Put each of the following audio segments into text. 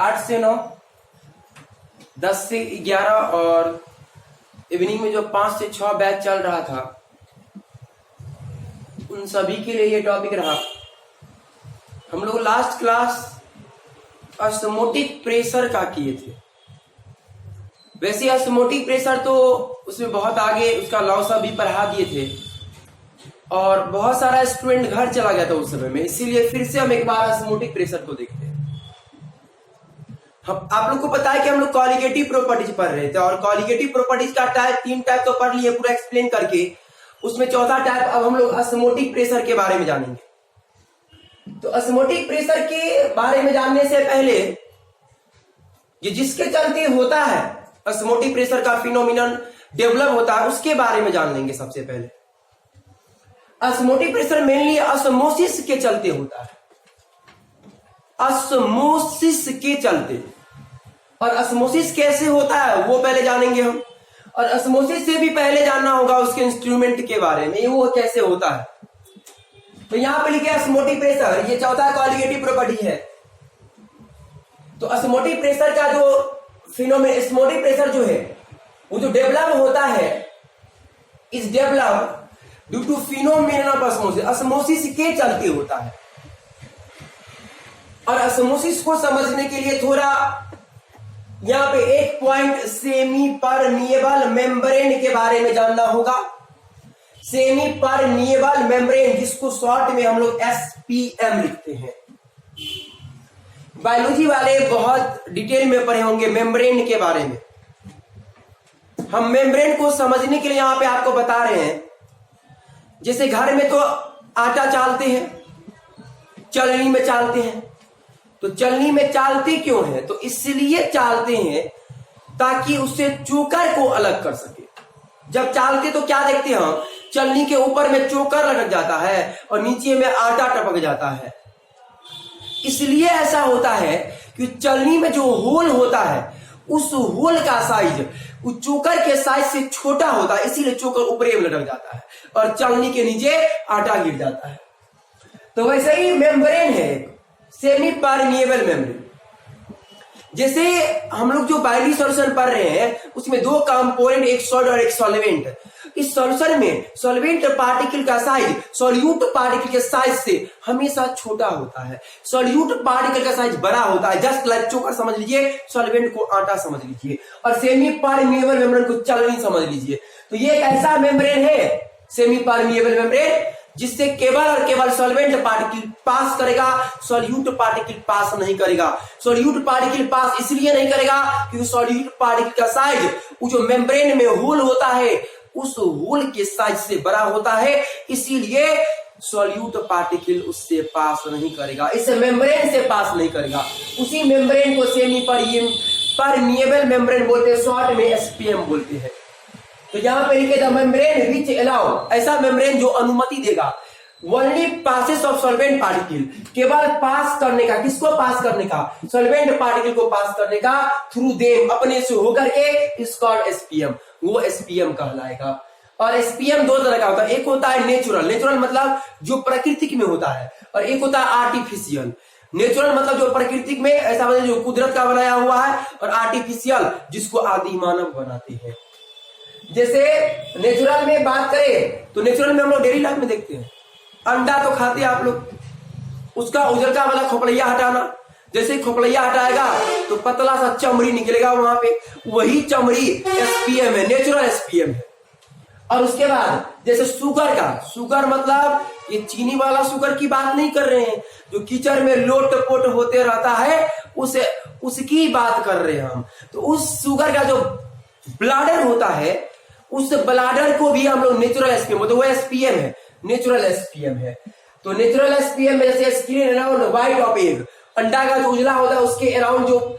8 से 9, 10 से 11 और इवनिंग में जो 5 से 6 बैच चल रहा था उन सभी के लिए ये टॉपिक रहा। हम लोग लास्ट क्लास ऑस्मोटिक प्रेशर का किए थे। वैसे ऑस्मोटिक प्रेशर तो उसमें बहुत आगे उसका लॉ सब भी पढ़ा दिए थे और बहुत सारा स्टूडेंट घर चला गया था उस समय में, इसीलिए फिर से हम एक बार ऑस्मोटिक प्रेशर को देखते हैं। हम आप लोग को पता है कि हम लोग कॉलिगेटिव प्रॉपर्टीज पढ़ रहे थे और कॉलिगेटिव प्रॉपर्टीज का तीन टाइप तो पढ़ लिए पूरा एक्सप्लेन करके, उसमें चौथा टाइप अब हम लोग ऑस्मोटिक प्रेशर के बारे में जानेंगे। तो ऑस्मोटिक प्रेशर के बारे में जानने से पहले ये जिसके चलते होता है ऑस्मोटिक प्रेशर का फिनोमिनन डेवलप होता है उसके बारे में जान लेंगे। सबसे पहले ऑस्मोटिक प्रेशर मेनली ऑस्मोसिस के चलते होता है, ऑस्मोसिस के चलते। और ऑस्मोसिस कैसे होता है वो पहले जानेंगे हम, और ऑस्मोसिस से भी पहले जानना होगा उसके इंस्ट्रूमेंट के बारे में, वो कैसे होता है। तो यहां पे लिखे ऑस्मोटिक प्रेशर, ये चौथा कॉलिगेटिव प्रॉपर्टी है। तो ऑस्मोटिक प्रेशर का जो फिनोमेन, ऑस्मोटिक प्रेशर जो है वो जो डेवलप होता है इस develop due to phenomenon of osmosis, osmosis के चलते होता है। और ऑस्मोसिस को समझने के लिए थोड़ा यहां पे एक पॉइंट सेमी परमिएबल मेम्ब्रेन के बारे में जानना होगा। सेमी परमिएबल मेम्ब्रेन, जिसको शॉर्ट में हम लोग SPM लिखते हैं। बायोलॉजी वाले बहुत डिटेल में पढ़े होंगे मेम्ब्रेन के बारे में। हम मेम्ब्रेन को समझने के लिए यहां पे आपको बता रहे हैं, जैसे घर में तो आटा चालते हैं, चलनी में चालते हैं। तो चलनी में चालते क्यों है? तो इसलिए चालते हैं ताकि उससे चोकर को अलग कर सके। जब चालते तो क्या देखते हैं हम, चलनी के ऊपर में चोकर लटक जाता है और नीचे में आटा टपक जाता है। इसलिए ऐसा होता है कि चलनी में जो होल होता है उस होल का साइज उस चोकर के साइज से छोटा होता है, इसीलिए चोकर ऊपर में लटक जाता है और चलनी के नीचे आटा गिर जाता है। तो वैसे ही मेम्ब्रेन है, सेमी परमिएबल मेम्ब्रेन। जैसे हम लोग जो बायोलॉजी सॉल्यूशन पढ़ रहे हैं उसमें दो कंपोनेंट, एक सॉल्ट और एक सॉल्वेंट। इस सॉल्यूशन में सॉल्वेंट पार्टिकल का साइज सॉल्यूट पार्टिकल के साइज से हमेशा छोटा होता है, सॉल्यूट पार्टिकल का साइज बड़ा होता है। जस्ट लाइक चोकर समझ लीजिए, सॉल्वेंट को आटा समझ लीजिए और सेमी परमिएबल मेम्ब्रेन को चलनी समझ लीजिए। तो ये एक ऐसा मेम्ब्रेन है सेमी परमिएबल मेम्ब्रेन जिससे केवल और केवल सॉल्वेंट पार्टिकल पास करेगा, सॉल्यूट पार्टिकल पास नहीं करेगा। सॉल्यूट पार्टिकल पास इसलिए नहीं करेगा क्योंकि सॉल्यूट पार्टिकल का साइज वो जो मेम्ब्रेन में होल होता है उस होल के साइज से बड़ा होता है, इसीलिए सॉल्यूट पार्टिकल उससे पास नहीं करेगा, इस मेम्ब्रेन से पास नहीं करेगा। उसी मेम्ब्रेन को सेमी परमिएबल मेम्ब्रेन बोलते हैं, शॉर्ट में SPM बोलते हैं। तो यहां पे लिखे द मेम्ब्रेन विच अलाउ, ऐसा मेम्ब्रेन जो अनुमति देगा only passes of solvent particle, केवल पास करने का। किसको पास करने का? सॉल्वेंट पार्टिकल को पास करने का थ्रू देम, अपने से होकर के, इज कॉल्ड SPM, वो SPM कहलाएगा। और SPM दो तरह का होता है, एक होता है नेचुरल, नेचुरल मतलब जो प्राकृतिक में होता है, और एक होता है आर्टिफिशियल। नेचुरल मतलब जो प्राकृतिक में ऐसा मतलब जो कुदरत का बनाया हुआ है, और आर्टिफिशियल जिसको आदि मानव बनाते हैं। जैसे नेचुरल में बात करें तो नेचुरल में हम लोग डेली लाइफ में देखते हैं, अंडा तो खाते हैं आप लोग, उसका उजलका वाला खोपड़िया हटाना, जैसे खोपड़िया हटाएगा तो पतला सा चमड़ी निकलेगा वहां पे, वही चमड़ी SPM है, नेचुरल SPM है। और उसके बाद जैसे शुगर का, शुगर मतलब ये चीनी वाला शुगर की बात नहीं कर रहे हैं, जो कीचड़ में लोट पोट होते रहता है उसे, उसकी बात कर रहे हैं हम। तो उस शुगर का जो ब्लाडर होता है उस ब्लाडर को भी हम लोग नेचुरल SPM बोलते हैं, वो SPM है, नेचुरल SPM है। तो नेचुरल SPM में जैसे skin around white of egg, अंडा का जो उजला होता है उसके अराउंड जो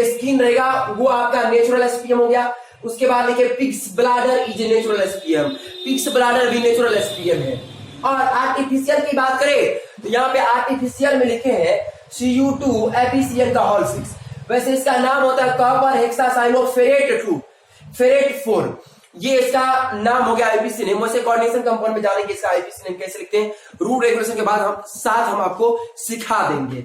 स्किन रहेगा वो आपका नेचुरल SPM हो गया। उसके बाद देखिए pigs bladder is natural SPM, pigs bladder भी नेचुरल SPM है। और आर्टिफिशियल की बात करें तो यहाँ पे आर्टिफिशियल में लिखे हैं Cu2 एपीसीएन का होल 6। वैसे इसका नाम होता है कॉपर हेक्सासाइनोफेरेट 2, फेरेट 4, ये इसका नाम हो गया आईपीसी नेम। वैसे कोऑर्डिनेशन कंपाउंड में जानेंगे इसका आईपीसी नेम कैसे लिखते हैं, रूल रेगुलेशन के बाद हम आपको सिखा देंगे।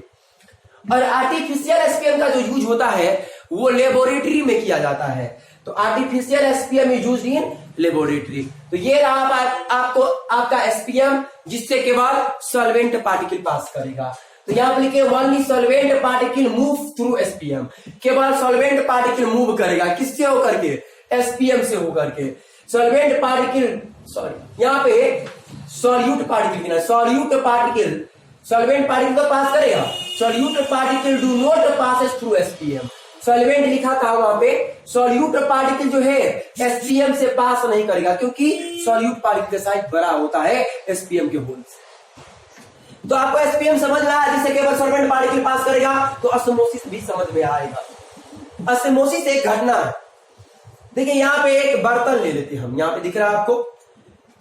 और आर्टिफिशियल एसपीएम का जो यूज होता है वो लेबोरेटरी में किया जाता है। तो artificial SPM is used in laboratory. तो ये रहा आपको आपका एसपीएम, जिससे केवल सॉल्वेंट पार्टिकल पास करेगा। तो यहां पर लिखे only solvent particle move through SPM, केवल सॉल्वेंट पार्टिकल मूव करेगा, किससे होकर के? एसपीएम से होकर के। सॉल्वेंट पार्टिकल, सॉरी यहां पे सॉल्यूट पार्टिकल ना, सॉल्यूट पार्टिकल सॉल्वेंट पार्टिकल तो पास करेगा, solute particle do not passes through SPM. Solvent लिखा था वहां पे, सॉल्यूट पार्टिकल जो है एसपीएम से पास नहीं करेगा, क्योंकि सॉल्यूट पार्टिकल का साइज बड़ा होता है एसपीएम के होल से। तो आपको एसपीएम समझ में आया, जिससे केवल सॉल्वेंट पार्टिकल पास करेगा। तो ऑस्मोसिस भी समझ में आएगा। ऑस्मोसिस एक घटना है। देखिए यहां पे एक बर्तन ले लेते हैं हम, यहां पे दिख रहा है आपको,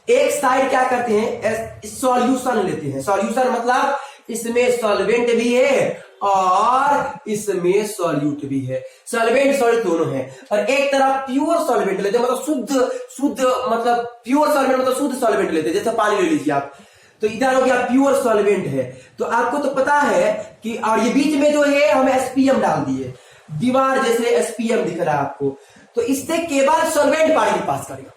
एक साइड क्या करते हैं, सॉल्यूशन लेते हैं। सॉल्यूशन मतलब इसमें सॉल्वेंट भी है और इसमें सॉल्यूट भी है, सॉल्वेंट सॉल्यूट दोनों है। और एक तरफ प्योर सॉल्वेंट लेते हैं, मतलब शुद्ध मतलब प्योर सॉल्वेंट मतलब शुद्ध सॉल्वेंट लेते हैं, जैसे पानी ले लीजिए आप। तो इधर हो गया प्योर सॉल्वेंट है। तो आपको तो पता है कि, और ये बीच में जो है हम एसपीएम डाल दिए, दीवार जैसे एसपीएम दिख रहा है आपको। तो इससे केवल सॉल्वेंट पार्टिकल पास करेगा।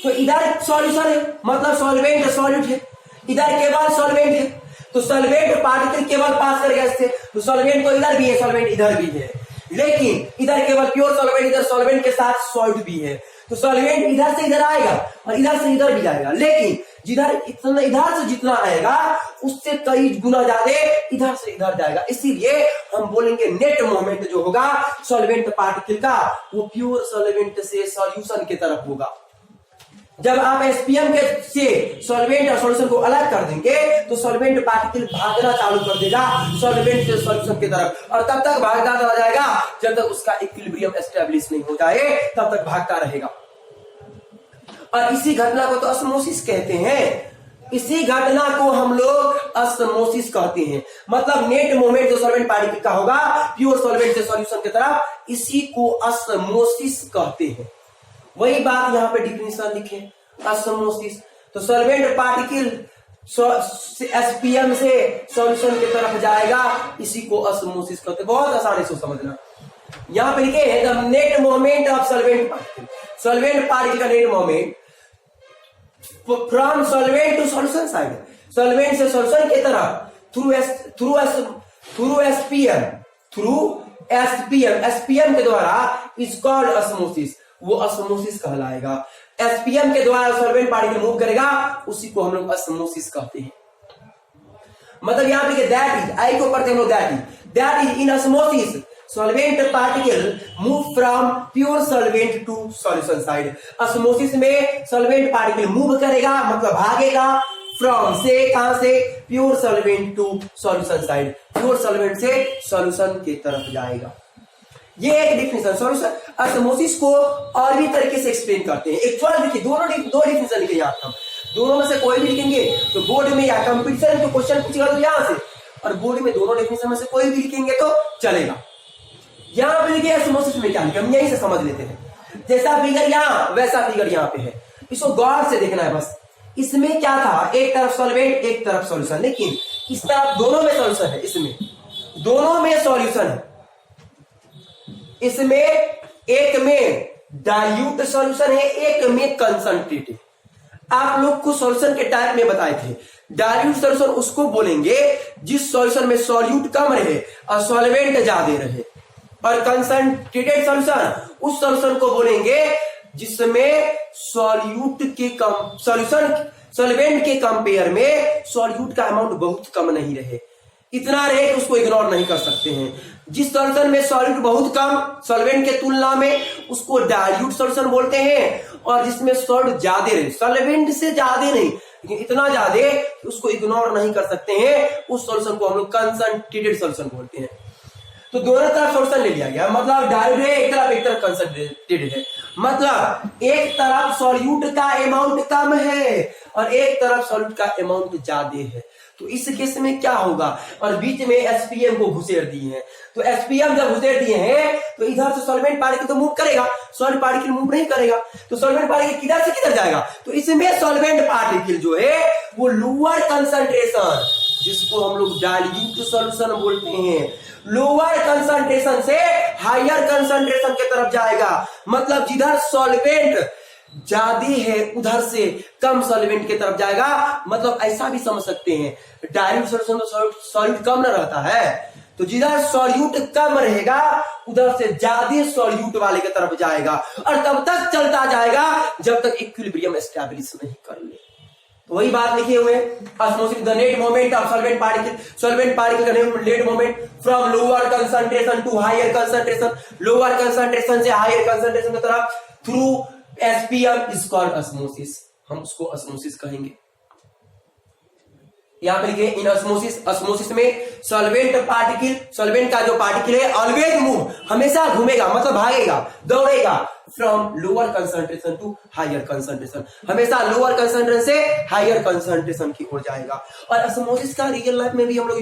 तो इधर सॉल्यूशन है, मतलब सॉल्वेंट सॉल्यूट है, इधर केवल सॉल्वेंट है। तो सॉल्वेंट पार्टिकल केवल पास करेगा इससे। तो सॉल्वेंट तो इधर भी है, सॉल्वेंट इधर भी है, लेकिन इधर केवल प्योर सॉल्वेंट, इधर सॉल्वेंट के साथ सॉल्ट भी है। तो सॉल्वेंट इधर से इधर आएगा और इधर से इधर भी जाएगा, लेकिन जिधर इतना इधर से जितना आएगा उससे कई गुना ज्यादा इधर से इधर जाएगा। इसीलिए हम बोलेंगे नेट मोमेंट जो होगा सॉल्वेंट पार्टिकल का, वो प्योर सॉल्वेंट से सॉल्यूशन की तरफ होगा। जब आप एसपीएम के से सॉल्वेंट और सॉल्यूशन को अलग कर देंगे तो सॉल्वेंट पार्टिकल भागना चालू कर देगा सॉल्वेंट से सॉल्यूशन की तरफ, और तब तक भागता रह जाएगा जब तक उसका इक्विलिब्रियम एस्टेब्लिश नहीं हो जाए, तब तक भागता रहेगा। और इसी घटना को तो ऑस्मोसिस कहते हैं। इसी घटना को हम लोग ऑस्मोसिस कहते हैं। मतलब नेट मोमेंट जो सॉल्वेंट पार्टिकल का होगा प्योर सॉल्वेंट से सॉल्यूशन की तरफ, इसी को ऑस्मोसिस कहते हैं। वही बात यहाँ पे डिफिनेशन लिखे, ऑस्मोसिस। तो सॉल्वेंट पार्टिकल एसपीएम से सॉल्यूशन की तरफ जाएगा, इसी को ऑस्मोसिस कहते हैं। बहुत आसानी से समझना। यहाँ पे लिखे है the net moment of solvent particle, solvent particle का net moment from solvent to solution side, solvent से सॉल्यूशन की तरफ थ्रू एसपीएम, एसपीएम के द्वारा इज कॉल्ड ऑस्मोसिस, वो ऑस्मोसिस कहलाएगा। एसपीएम के द्वारा सॉल्वेंट पार्टिकल मूव करेगा, उसी को हम लोग ऑस्मोसिस कहते हैं। मतलब यहां पे दैट इज, आई को पढ़ते हम लोग that is in osmosis solvent particle move from pure solvent to solution side. Osmosis में सॉल्वेंट पार्टिकल मूव करेगा, मतलब भागेगा फ्रॉम से, कहां से, pure solvent to solution side, pure solvent से सॉल्यूशन की तरफ जाएगा। ये एक डिफिनेशन। सॉल्यूशन ऑस्मोसिस को और भी तरीके से एक्सप्लेन करते हैं। एक्चुअल देखिए दो डिफिनेशन लिखे यहाँ हम, दोनों में से कोई भी लिखेंगे तो बोर्ड में या कंपटीशन तो क्वेश्चन पूछेगा तो यहां से, और बोर्ड में दोनों डिफिनेशन में से कोई भी लिखेंगे तो चलेगा। यहां पे लिखे ऑस्मोसिस में क्या लिखा, हम यहीं से समझ लेते हैं। जैसा फिगर यहां वैसा फिगर यहां पे है, इसको गौर से देखना है बस। इसमें क्या था, एक तरफ सॉल्वेंट एक तरफ सॉल्यूशन, लेकिन इस तरफ दोनों में सॉल्यूशन है, इसमें दोनों में सॉल्यूशन है। इसमें एक में डाइल्यूट सॉल्यूशन है, एक में कंसंट्रेटेड। आप लोग को सॉल्यूशन के टाइप में बताए थे। डाइल्यूट सॉल्यूशन उसको बोलेंगे जिस सॉल्यूशन में सॉल्यूट कम रहे और सॉल्वेंट ज्यादा रहे, और कंसंट्रेटेड सॉल्यूशन उस सॉल्यूशन को बोलेंगे जिसमें सॉल्यूट के कम सॉल्वेंट के कंपेयर में सॉल्यूट का अमाउंट बहुत कम नहीं रहे, इतना रहे कि उसको इग्नोर नहीं कर सकते हैं। जिस सॉल्यूशन में सॉल्यूट बहुत कम सॉल्वेंट के तुलना में, उसको डाइल्यूट सॉल्यूशन बोलते हैं, और जिसमें सॉल्ट ज्यादा रहे, सॉल्वेंट से ज्यादा नहीं लेकिन इतना ज्यादा उसको इग्नोर नहीं कर सकते हैं, उस सॉल्यूशन को हम लोग कंसंट्रेटेड सॉल्यूशन बोलते हैं। तो दोनों तरफ सॉल्यूशन ले लिया गया, मतलब डाइल्यूट है एक तरफ कंसंट्रेटेड है। मतलब एक तरफ सॉल्यूट का अमाउंट कम है और एक तरफ सॉल्यूट का अमाउंट ज्यादा है। तो इस केस में क्या होगा, और बीच में एसपीएम को घुसेड़ दिए हैं। तो एसपीएम जब घुसेड़ दिए हैं तो इधर से सॉल्वेंट पार्टिकल तो मूव करेगा, सॉल्वेंट पार्टिकल मूव नहीं करेगा। तो सॉल्वेंट पार्टिकल किधर से किधर जाएगा, तो इसमें सॉल्वेंट पार्टिकल जो है वो लोअर कंसंट्रेशन जिसको हम लोग डाइल्यूट सॉल्यूशन बोलते हैं। लोअर कंसंट्रेशन से हायर कंसंट्रेशन की तरफ जाएगा, मतलब जिधर सॉल्वेंट ज्यादा है उधर से कम सॉल्वेंट की तरफ जाएगा। मतलब ऐसा भी समझ सकते हैं, डाइल्यूट सॉल्यूशन तो सॉल्यूट कम न रहता है, तो जिधर सॉल्यूट कम रहेगा उधर से ज्यादा सॉल्यूट वाले की तरफ जाएगा, और तब तक चलता जाएगा जब तक इक्विलिब्रियम एस्टैब्लिश नहीं कर ले। तो वही बात लिखे हुए osmosis, the net moment of solvent particle का net moment from lower concentration to higher concentration, lower concentration से हायर कंसंट्रेशन की तरफ through SPM is called osmosis. हम उसको ऑस्मोसिस कहेंगे। यहां पे लिखे इन ऑस्मोसिस, ऑस्मोसिस में सॉल्वेंट का जो पार्टिकल है ऑलवेज मूव, हमेशा घूमेगा, मतलब भागेगा, दौड़ेगा from lower concentration to higher concentration, हमेशा लोअर कंसंट्रेशन से हायर कंसंट्रेशन की ओर जाएगा। और ऑस्मोसिस का रियल लाइफ में भी हम लोग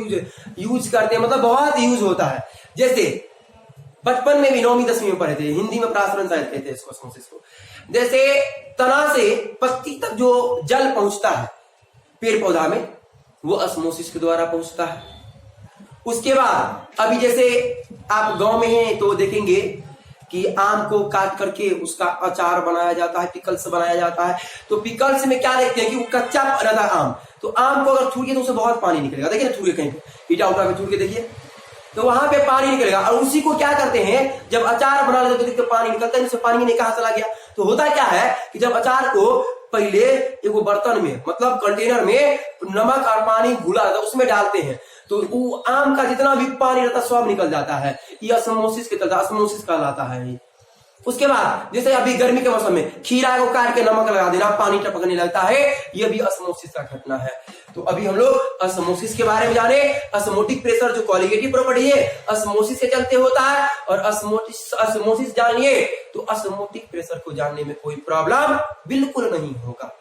यूज करते हैं, मतलब बहुत यूज होता है। जैसे बचपन में भी 9वीं 10वीं में पढ़े थे, हिंदी में प्रासरण शायद कहते हैं इसको, ऑस्मोसिस को। जैसे तना से पत्ती तक जो जल पहुंचता है पेड़ पौधा में, वो ऑस्मोसिस के द्वारा पहुंचता है। उसके बाद अभी जैसे आप गांव में हैं तो देखेंगे कि आम को काट करके उसका अचार बनाया जाता है, पिकल्स बनाया जाता है। तो पिकल्स में क्या देखते हैं कि वो कच्चा रहता है आम, तो आम को अगर थूरिए तो उससे बहुत पानी निकलेगा। देखिए थूरिए कहीं पे ईटा उठा के थूर के देखिए, तो वहां पे पानी निकलेगा। और उसी को क्या करते हैं, जब अचार बना लेते तो देखते पानी निकलता है, इससे पानी नहीं कहां चला गया। तो होता क्या है कि जब अचार को पहले एगो बर्तन में, मतलब कंटेनर में नमक और पानी घुला रहता है उसमें डालते हैं, तो वो आम का जितना भी पानी रहता है सब निकल जाता है। ये ऑस्मोसिस के तहत ऑस्मोसिस कहलाता है। उसके बाद जैसे अभी गर्मी के मौसम में खीरा को काट के नमक लगा देना, पानी टपकने लगता है, ये भी ऑस्मोसिस का घटना है। तो अभी हम लोग ऑस्मोसिस के बारे में जाने। ऑस्मोटिक प्रेशर जो कॉलिगेटिव प्रॉपर्टी है ऑस्मोसिस के चलते होता है, और ऑस्मोसिस जानिए तो ऑस्मोटिक प्रेशर को जानने में कोई प्रॉब्लम बिल्कुल नहीं होगा।